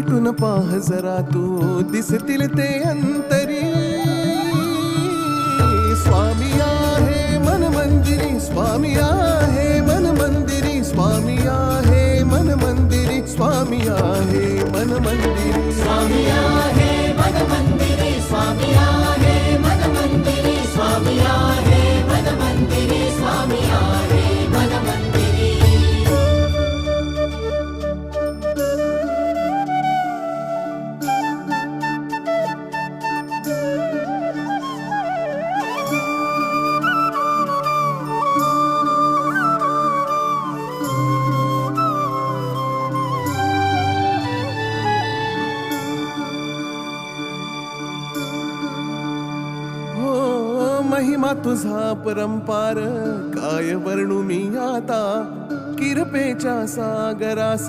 मिटून पाह जरा तू दिसतील ते अंतरी. स्वामी आहे मन मंदिरी, स्वामी आहे मन मंदिरी, स्वामी आहे मन मंदिरी, स्वामी आहे मन मंदिरी. स्वामी आहे मन मंदिरी, स्वामी आहे मन मंदिरी, स्वामी आहे मन मंदिरी, स्वामी आहे मन मंदिरी. महिमा तुझा परंपार काय वर्णू मी आता. किरपेच्या सागरास